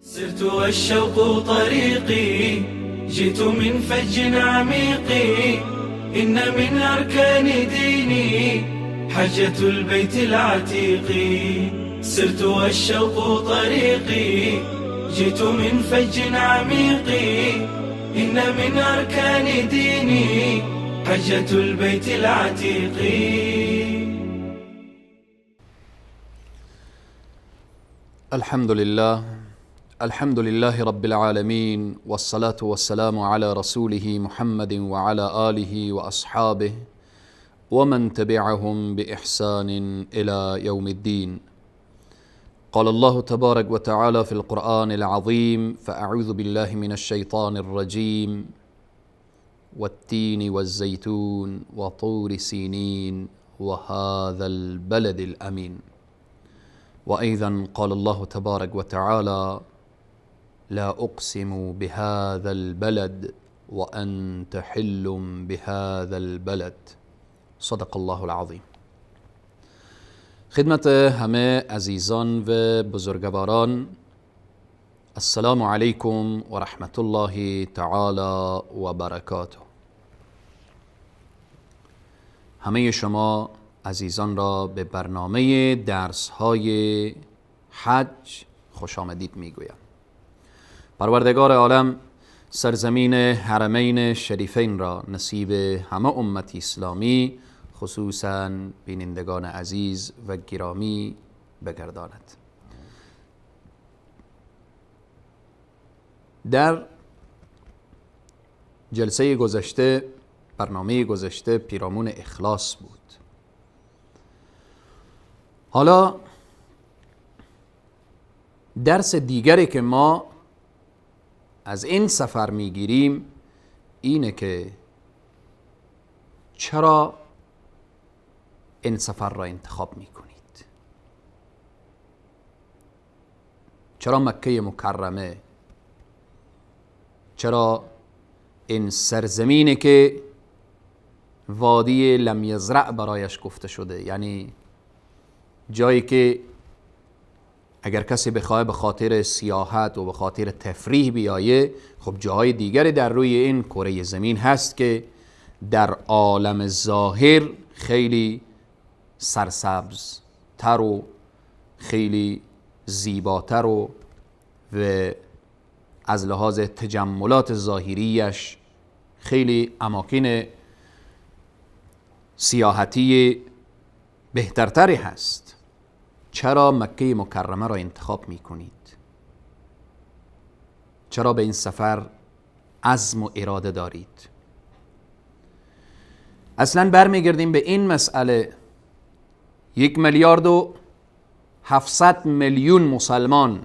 سرت والشوق طريقي، جئت من فج عميق، إن من أركان ديني حجة البيت العتيق. سرت والشوق طريقي، جئت من فج عميق، إن من أركان ديني حجة البيت العتيق. الحمد لله رب العالمين، والصلاة والسلام على رسوله محمد وعلى آله وأصحابه ومن تبعهم بإحسان إلى يوم الدين. قال الله تبارك وتعالى في القرآن العظيم: فأعوذ بالله من الشيطان الرجيم، والتين والزيتون وطور سينين وهذا البلد الأمين. وأيضا قال الله تبارك وتعالى: لا أقسم بهذا البلد وأنت حل بهذا البلد. صدق الله العظیم. خدمت همه عزیزان و بزرگواران، السلام علیکم و رحمت الله تعالی و برکاته. همه شما عزیزان را به برنامه درس های حج خوش آمدید میگویم. پروردگار عالم سرزمین حرمین شریفین را نصیب همه امت اسلامی، خصوصا بینندگان عزیز و گرامی بگرداند. در جلسه گذشته، برنامه گذشته، پیرامون اخلاص بود. حالا درس دیگری که ما از این سفر میگیریم اینه که چرا این سفر را انتخاب میکنید؟ چرا مکه مکرمه؟ چرا این سرزمینی که وادی لم یزرع برایش گفته شده، یعنی جایی که اگر کسی بخواه به خاطر سیاحت و به خاطر تفریح بیایه، خب جاهای دیگری در روی این کره زمین هست که در عالم ظاهر خیلی سرسبز تر و خیلی زیباتر و از لحاظ تجملات ظاهریش خیلی اماکن سیاحتی بهترتری هست. چرا مکه مکرمه را انتخاب می کنید؟ چرا به این سفر عزم و اراده دارید؟ اصلا برمیگردیم به این مسئله. 1,700,000,000 مسلمان،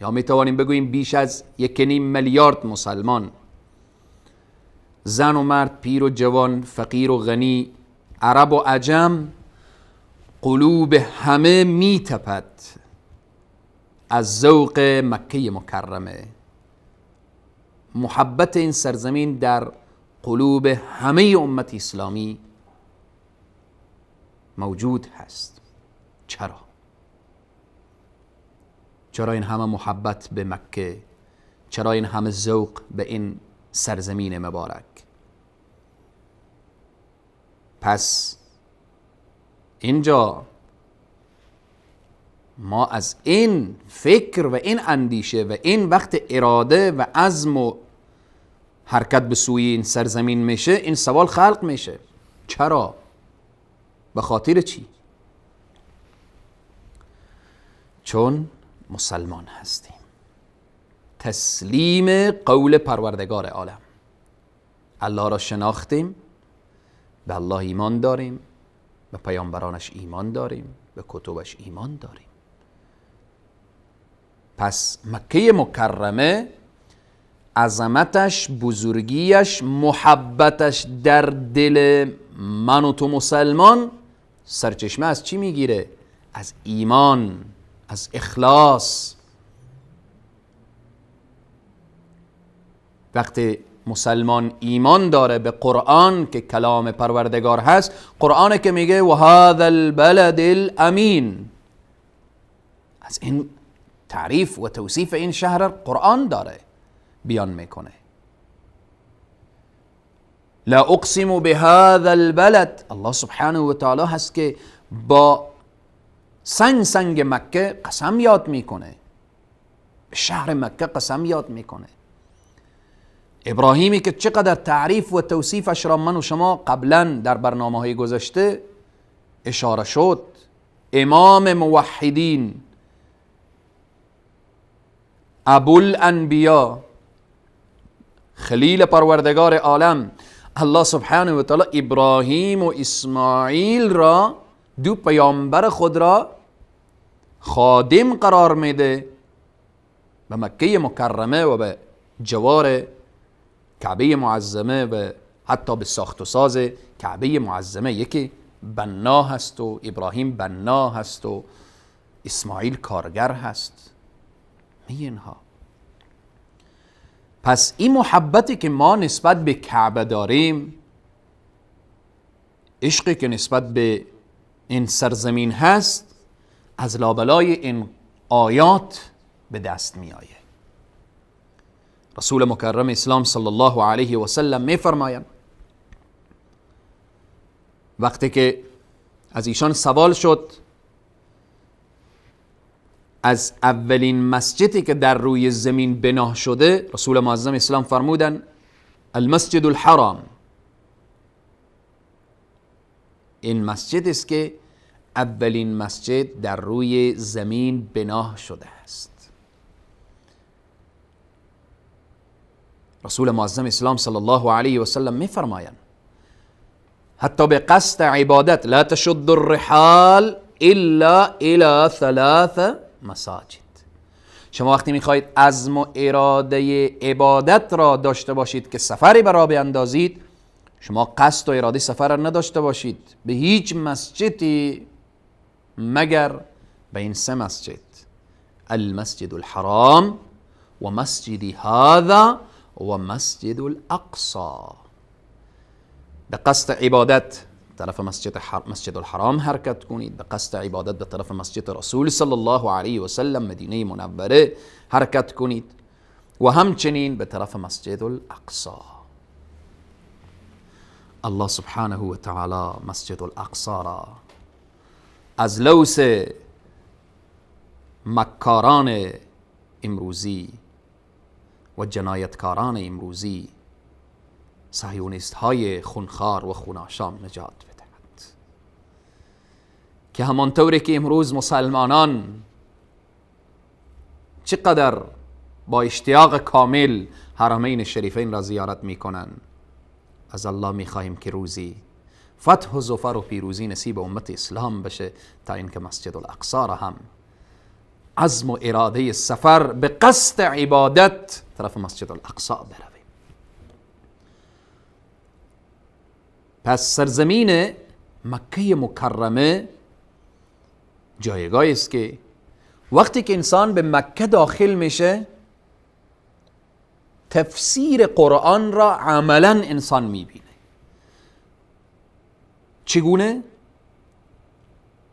یا می توانیم بگوییم بیش از 1.5 میلیارد مسلمان، زن و مرد، پیر و جوان، فقیر و غنی، عرب و عجم، قلوب همه می تپد از ذوق مکه مکرمه. محبت این سرزمین در قلوب همه امت اسلامی موجود هست. چرا این همه محبت به مکه؟ چرا این همه ذوق به این سرزمین مبارک؟ پس اینجا ما از این فکر و این اندیشه و این وقت اراده و عزم و حرکت به سوی این سرزمین میشه، این سوال خلق میشه: چرا؟ به خاطر چی؟ چون مسلمان هستیم، تسلیم قول پروردگار عالم، الله را شناختیم، به الله ایمان داریم، به پیامبرانش ایمان داریم، به کتبش ایمان داریم. پس مکه مکرمه عظمتش، بزرگیش، محبتش در دل من و تو مسلمان سرچشمه از چی میگیره؟ از ایمان، از اخلاص. وقتی مسلمان ایمان داره به قرآن که کلام پروردگار هست، قرآن که میگه و هذا البلد الامین، از این تعریف و توصیف این شهر قرآن داره بیان میکنه. لا اقسم بهذا البلد، الله سبحانه و تعالی هست که با سنگ مکه قسم یاد میکنه، شهر مکه قسم یاد میکنه. ابراهیمی که چقدر تعریف و توصیفش را من و شما قبلا در برنامه های گذشته اشاره شد، امام موحدین، ابوالانبیا، خلیل پروردگار عالم، الله سبحانه و تعالی ابراهیم و اسماعیل را، دو پیامبر خود را خادم قرار میده به مکه مکرمه و به جوار کعبه معظمه و حتی به ساخت و ساز کعبه معظمه. یکی بنا هست و ابراهیم بنا هست و اسماعیل کارگر هست. اینها. پس این محبتی که ما نسبت به کعبه داریم، عشقی که نسبت به این سرزمین هست، از لابلای این آیات به دست می آید. رسول مکرم اسلام صلی الله علیه و سلم می فرمایند وقتی که از ایشان سوال شد از اولین مسجدی که در روی زمین بنا شده، رسول معظم اسلام فرمودن المسجد الحرام، این مسجد است که اولین مسجد در روی زمین بنا شده است. رسول معظم اسلام صلی الله علیه و سلم می فرمایند حتی به قصد عبادت لا تشد الرحال الا الى 3 مساجد. شما وقتی میخواهید عزم و اراده عبادت را داشته باشید که سفری برای بیاندازید، شما قصد و اراده سفر را نداشته باشید به هیچ مسجدی مگر به این 3 مسجد، المسجد الحرام و مسجد هذا و مسجد الاقصی. به قصد عبادت به طرف مسجد الحرام حرکت کنید، به قصد عبادت به طرف مسجد رسول صلی الله علیه و سلم مدینه منوره حرکت کنید و همچنین به طرف مسجد الاقصی. الله سبحانه و تعالی مسجد الاقصی را از لوث مکاران امروزی و جنایتکاران امروزی، صهیونیست های خونخوار و خوناشام نجات بدهد، که همانطوری که امروز مسلمانان چقدر با اشتیاق کامل حرمین شریفین را زیارت میکنن، از الله میخواهیم که روزی فتح و ظفر و پیروزی نصیب امت اسلام بشه تا اینکه مسجد الاقصی را هم عزم و اراده سفر به قصد عبادت طرف مسجد الاقصی برویم. پس سرزمین مکه مکرمه جایگاهی است که وقتی که انسان به مکه داخل میشه تفسیر قرآن را عملا انسان میبینه. چگونه؟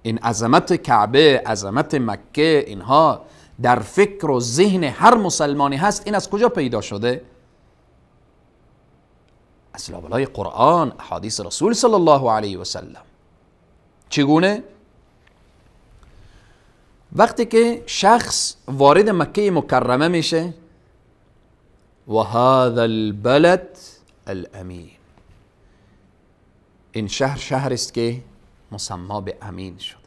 این عظمت کعبه، عظمت مکه، اینها در فکر و ذهن هر مسلمانی هست. این از کجا پیدا شده؟ از لابلای قرآن، احادیث رسول صلی الله علیه و سلم. چگونه؟ وقتی که شخص وارد مکه مکرمه میشه، و هذا البلد الامین، این شهر است که مسما به امین شده،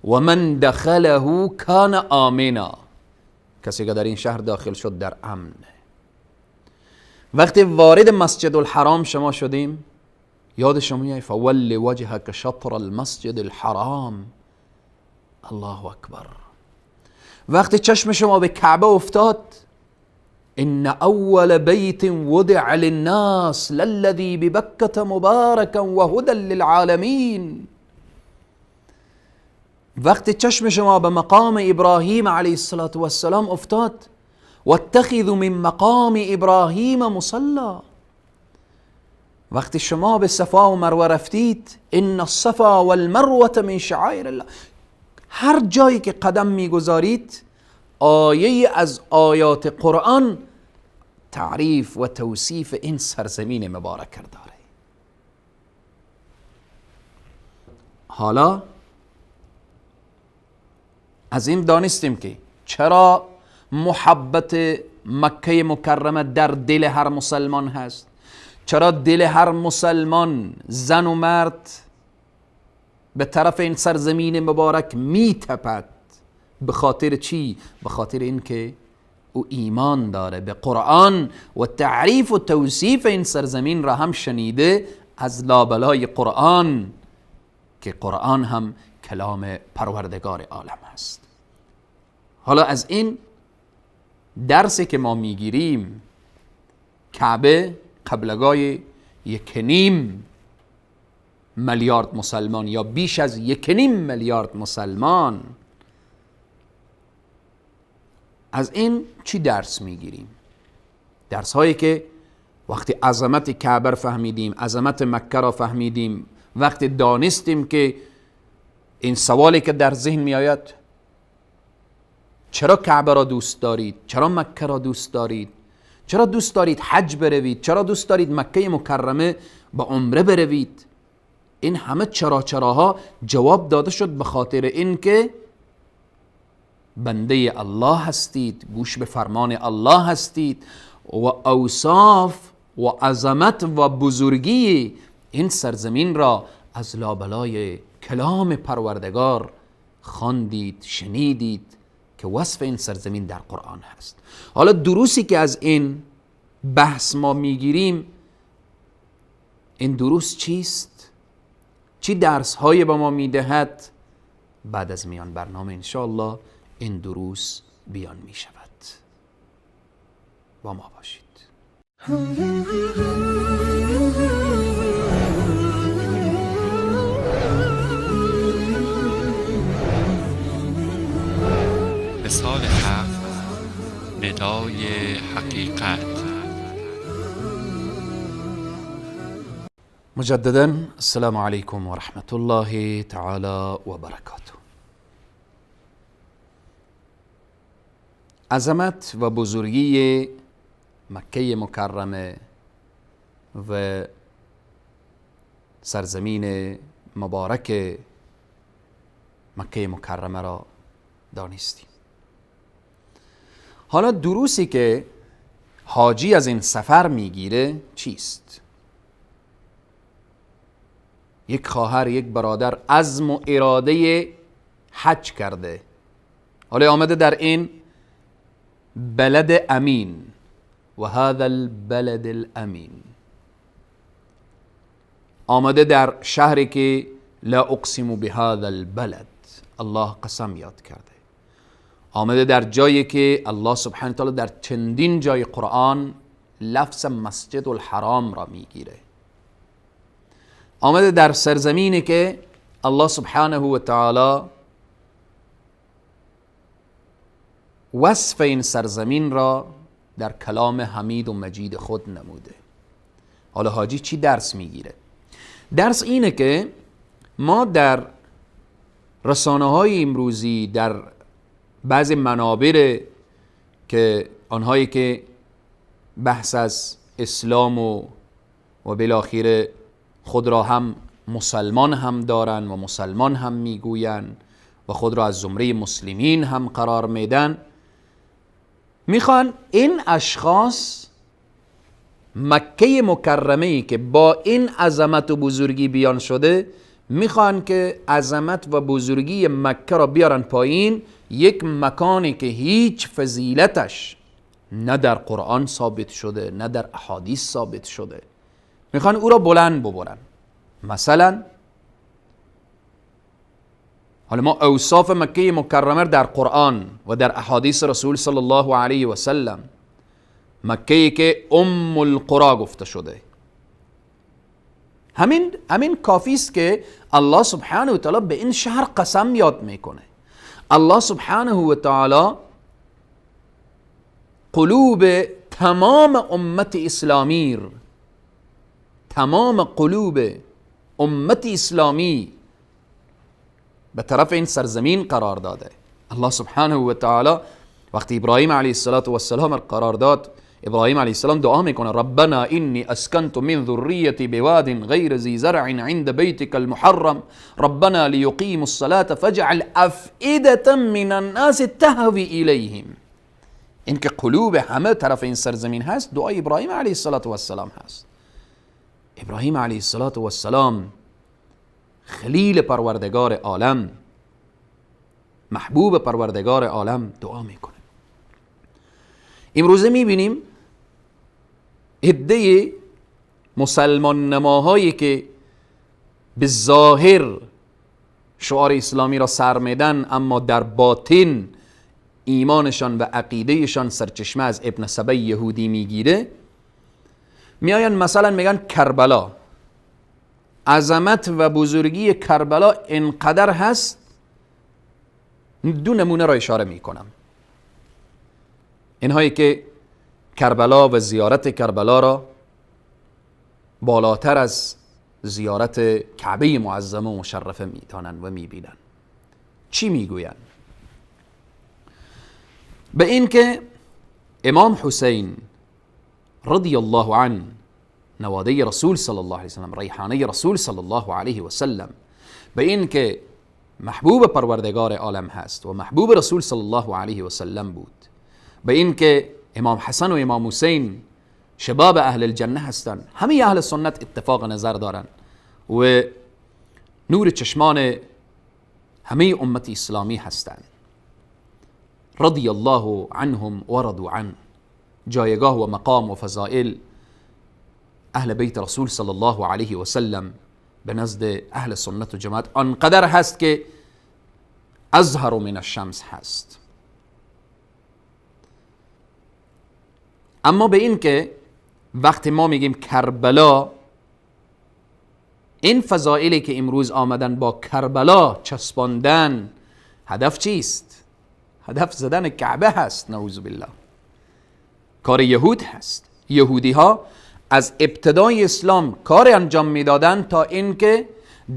و من دخله کان آمنا، کسی که در این شهر داخل شد در امن. وقتی وارد مسجد الحرام شما شدیم، یاد شما میاد فول وجهک شطر المسجد الحرام، الله اکبر. وقتی چشم شما به کعبه افتاد، ان اول بیت وضع للناس للذی ببکة مبارکا و هدى للعالمین. وقتی چشم شما به مقام ابراهیم علیه السلام افتاد، واتخذوا من مقام ابراهیم مصلا. وقتی شما به صفا و مروه رفتید، ان الصفا والمروه من شعائر الله، هر جایی که قدم میگذارید آیه از آیات قرآن تعریف و توصیف این سرزمین مبارک داره. حالا از این دانستیم که چرا محبت مکه مکرمه در دل هر مسلمان هست، چرا دل هر مسلمان زن و مرد به طرف این سرزمین مبارک میتپد. به خاطر چی؟ به خاطر اینکه او ایمان داره به قرآن و تعریف و توصیف این سرزمین را هم شنیده از لابلای قرآن که قرآن هم کلام پروردگار عالم هست. حالا از این درسی که ما میگیریم، کعبه قبلگاه 1.5 میلیارد مسلمان یا بیش از 1.5 میلیارد مسلمان، از این چی درس میگیریم؟ درس هایی که وقتی عظمت کعبه فهمیدیم، عظمت مکه را فهمیدیم، وقتی دانستیم که این سوالی که در ذهن می آید چرا کعبه را دوست دارید؟ چرا مکه را دوست دارید؟ چرا دوست دارید حج بروید؟ چرا دوست دارید مکه مکرمه به عمره بروید؟ این همه چراها جواب داده شد به خاطر اینکه بنده الله هستید، گوش به فرمان الله هستید و اوصاف و عظمت و بزرگی این سرزمین را از لابلای کلام پروردگار خواندید، شنیدید که وصف این سرزمین در قرآن هست. حالا دروسی که از این بحث ما میگیریم، این دروس چیست؟ چی درس های به ما میدهد؟ بعد از میان برنامه انشاءالله این دروس بیان می شود. با ما باشید. مثال حق، ندای حقیقت. مجددا السلام علیکم و رحمت الله تعالی و برکاته. عظمت و بزرگی مکه مکرمه و سرزمین مبارک مکه مکرمه را دانستیم. حالا دروسی که حاجی از این سفر میگیره چیست؟ یک خواهر، یک برادر عزم و اراده حج کرده، حالا آمده در این بلد امین و هذا البلد الامین، آمده در شهری که لا اقسم بهذا البلد، الله قسم یاد کرده، آمده در جایی که الله سبحانه و تعالی در چندین جای قرآن لفظ مسجد الحرام را میگیره، آمده در سرزمینی که الله سبحانه و تعالی وصف این سرزمین را در کلام حمید و مجید خود نموده. حالا حاجی چی درس میگیره؟ درس اینه که ما در رسانه های امروزی، در بعض منابر که آنهایی که بحث از اسلام و بالاخره خود را هم مسلمان هم دارن و مسلمان هم میگوین و خود را از زمره مسلمین هم قرار میدن، میخوان این اشخاص مکه مکرمه ای که با این عظمت و بزرگی بیان شده، میخوان که عظمت و بزرگی مکه را بیارن پایین، یک مکانی که هیچ فضیلتش نه در قرآن ثابت شده نه در احادیث ثابت شده، میخوان او را بلند ببرن. مثلا حالا ما اوصاف مکه مکرمه در قرآن و در احادیث رسول صلی الله علیه و سلم، مکه که ام القرى گفته شده، همین کافی است که الله سبحانه و تعالی به این شهر قسم یاد میکنه. الله سبحانه و تعالی قلوب تمام امت اسلامی، تمام قلوب امت اسلامی به طرف این سرزمین قرار داده. الله سبحانه و تعالی وقتی ابراهیم علیه السلام قرار داد، ابراهیم علیه السلام دعا میکنه ربنا انی اسکنت من ذریتی بواد غیر ذی زرع عند بیتک المحرم ربنا لیقیموا الصلاة فاجعل افئدة من الناس تهوی الیهم. این که قلوب همه طرف این سرزمین هست دعای ابراهیم علیه السلام هست. ابراهیم علیه السلام خلیل پروردگار عالم، محبوب پروردگار عالم دعا میکنه. امروزه میبینیم عده مسلمان نماهایی که به ظاهر شعار اسلامی را سر میدن اما در باطن ایمانشان و عقیدهشان سرچشمه از ابن سبع یهودی میگیره، میاین مثلا میگن کربلا، عظمت و بزرگی کربلا انقدر هست. دو نمونه را اشاره میکنم. اینهایی که کربلا و زیارت کربلا را بالاتر از زیارت کعبه معظمه و مشرفه میدانند و میبینند، چی میگویند؟ به این که امام حسین رضی الله عنه، نواده رسول صلی الله علیه وسلم، ریحانه رسول صلی الله علیه وسلم، به این که محبوب پروردگار عالم هست و محبوب رسول صلی الله علیه وسلم بود، به این که امام حسن و امام حسین شباب اهل الجنه هستند، همه اهل سنت اتفاق نظر دارند و نور چشمان همه امت اسلامی هستند. رضی الله عنهم و رضوا عنه. جایگاه و مقام و فضائل اهل بیت رسول صلی الله علیه وسلم به نزد اهل سنت و جماعت آنقدر هست که ازهر من الشمس هست. اما به این که وقتی ما میگیم کربلا، این فضائلی که امروز آمدن با کربلا چسباندن، هدف چیست؟ هدف زدن کعبه هست. نعوذ بالله. کار یهود هست. یهودی ها از ابتدای اسلام کار انجام میدادن تا اینکه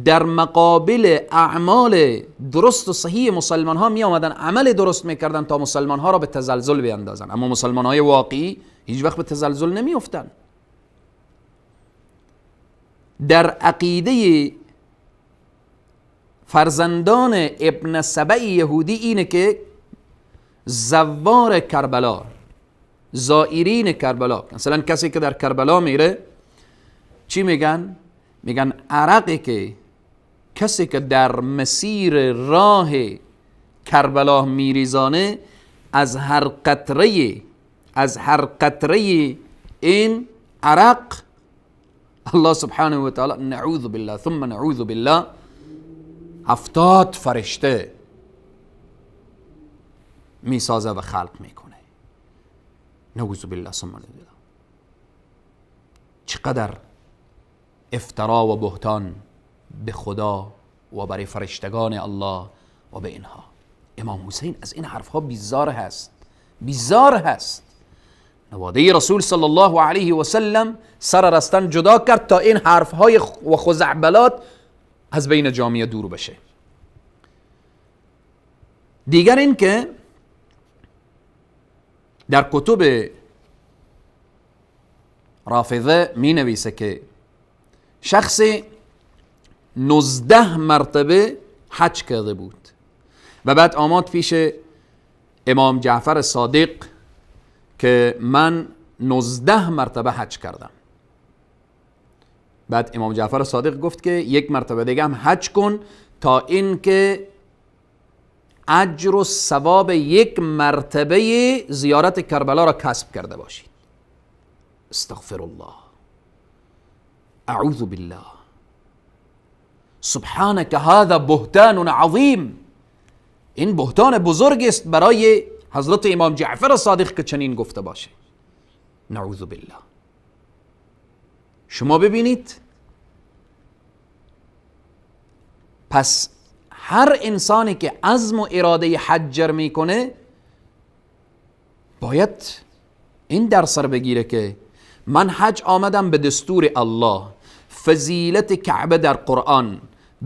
در مقابل اعمال درست و صحیح مسلمان ها می آمدن عمل درست میکردن تا مسلمان ها را به تزلزل بیندازن، اما مسلمان های واقعی هیچ وقت به تزلزل نمی افتن. در عقیده فرزندان ابن سبع یهودی اینه که زوار کربلا، زائرین کربلا، مثلا کسی که در کربلا میره چی میگن؟ میگن عرقی که کسی که در مسیر راه کربلا میریزانه از هر قطره این عرق الله سبحانه و تعالی نعوذ بالله ثم نعوذ بالله 70 فرشته میسازه و خلق میکنه. نعوذ بالله ثم نعوذ بالله. چقدر افترا و بهتان به خدا و برای فرشتگان الله و به اینها. امام حسین از این حرفها بیزار هست. نواده رسول صلی الله علیه و سلم سر رستن جدا کرد تا این حرفهای و خزعبلات از بین جامعه دور بشه. دیگر این که در کتب رافضه می نویسه که شخص 19 مرتبه حج کرده بود و بعد آمد پیش امام جعفر صادق که من 19 مرتبه حج کردم. بعد امام جعفر صادق گفت که یک مرتبه دیگه هم حج کن تا اینکه اجر و ثواب یک مرتبه زیارت کربلا را کسب کرده باشید. استغفر الله، اعوذ بالله، سبحانك هذا بهتان عظیم. این بهتان بزرگ است برای حضرت امام جعفر صادق که چنین گفته باشه. نعوذ بالله. شما ببینید، پس هر انسانی که عزم و اراده حج میکنه باید این در سر بگیره که من حج آمدم به دستور الله، فضیلت کعبه در قرآن،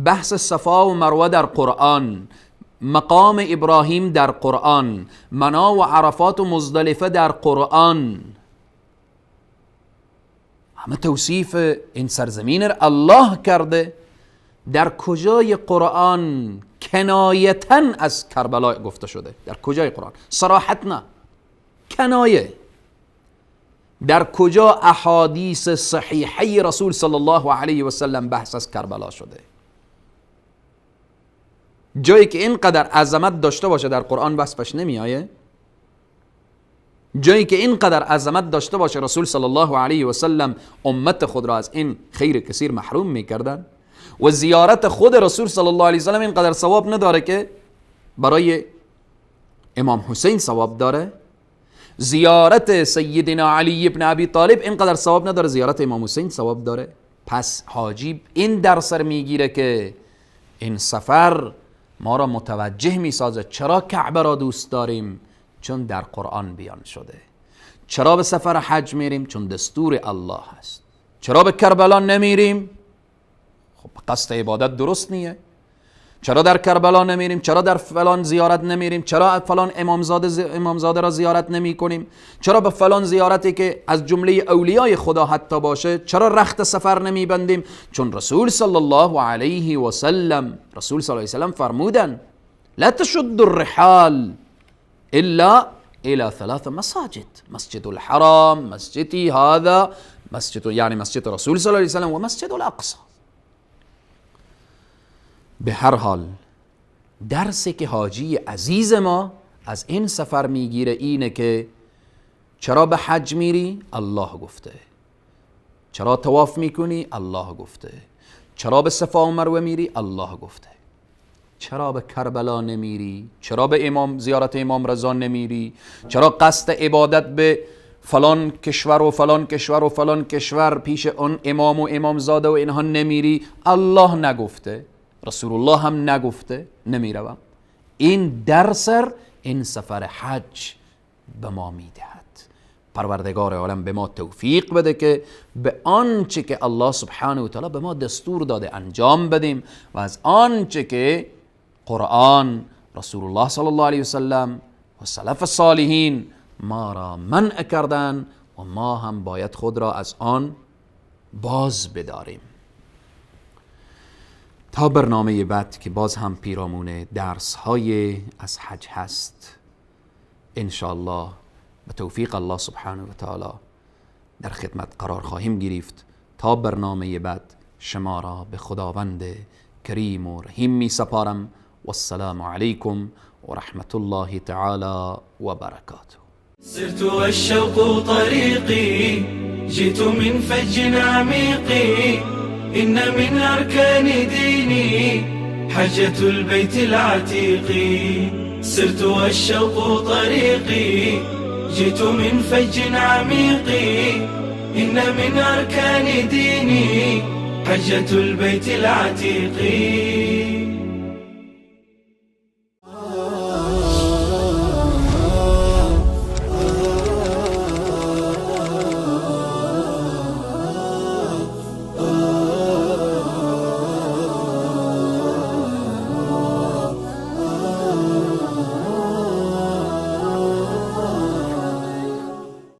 بحث صفا و مروه در قرآن، مقام ابراهیم در قرآن، منا و عرفات و مزدلفه در قرآن، همه توصیف این سرزمین را الله کرده. در کجای قرآن کنایتا از کربلا گفته شده؟ در کجای قرآن؟ صراحت نه، کنایه. در کجا احادیث صحیحه رسول صلی الله علیه و سلم بحث از کربلا شده؟ جایی که اینقدر عظمت داشته باشه در قرآن وصفش نمی آیه؟ جایی که اینقدر عظمت داشته باشه رسول صلی الله علیه و سلم امت خود را از این خیر کثیر محروم میکردن و زیارت خود رسول صلی الله علیه و سلم اینقدر ثواب نداره که برای امام حسین ثواب داره؟ زیارت سیدنا علی ابن ابی طالب اینقدر ثواب نداره، زیارت امام حسین ثواب داره؟ پس حاجی این در سر میگیره که این سفر ما را متوجه میسازه چرا کعبه را دوست داریم؟ چون در قرآن بیان شده. چرا به سفر حج میریم؟ چون دستور الله هست. چرا به کربلا نمیریم؟ خب قصد عبادت درست نیه. چرا در کربلا نمیریم؟ چرا در فلان زیارت نمیریم؟ چرا فلان امامزاده را زیارت نمی کنیم؟ چرا به فلان زیارتی که از جمله اولیای خدا حتی باشه چرا رخت سفر نمی بندیم؟ چون رسول صلی الله علیه و سلم فرمودن لا تشد الرحال الا الى 3 مساجد، مسجد الحرام، مسجدی هذا، مسجد یعنی مسجد رسول صلی الله علیه و سلم و مسجد الاقصی. به هر حال درسی که حاجی عزیز ما از این سفر میگیره اینه که چرا به حج میری؟ الله گفته. چرا طواف میکنی؟ الله گفته. چرا به صفا و مروه میری؟ الله گفته. چرا به کربلا نمیری؟ چرا به زیارت امام رضا نمیری؟ چرا قصد عبادت به فلان کشور و فلان کشور و فلان کشور پیش اون امام و امامزاده و اینها نمیری؟ الله نگفته، رسول الله هم نگفته، نمیروم. این درسر این سفر حج به ما میدهد. پروردگار عالم به ما توفیق بده که به آنچه که الله سبحانه و تعالی به ما دستور داده انجام بدیم و از آنچه که قرآن، رسول الله صلی الله علیه و سلم و سلف صالحین ما را منع کردن و ما هم باید خود را از آن باز بداریم. تا برنامه بعد که باز هم پیرامون درس های از حج هست، انشاءالله به توفیق الله سبحانه و تعالی در خدمت قرار خواهیم گرفت. تا برنامه بعد شما را به خداوند کریم و رحیم می سپارم. والسلام علیکم و رحمت الله تعالی و برکاته. سرت والشوق طريقي، جئت من فج عميق، إن من أركان ديني حجة البيت العتيق. سرت والشوق طريقي، جئت من فج عميق، إن من أركان ديني حجة البيت العتيق.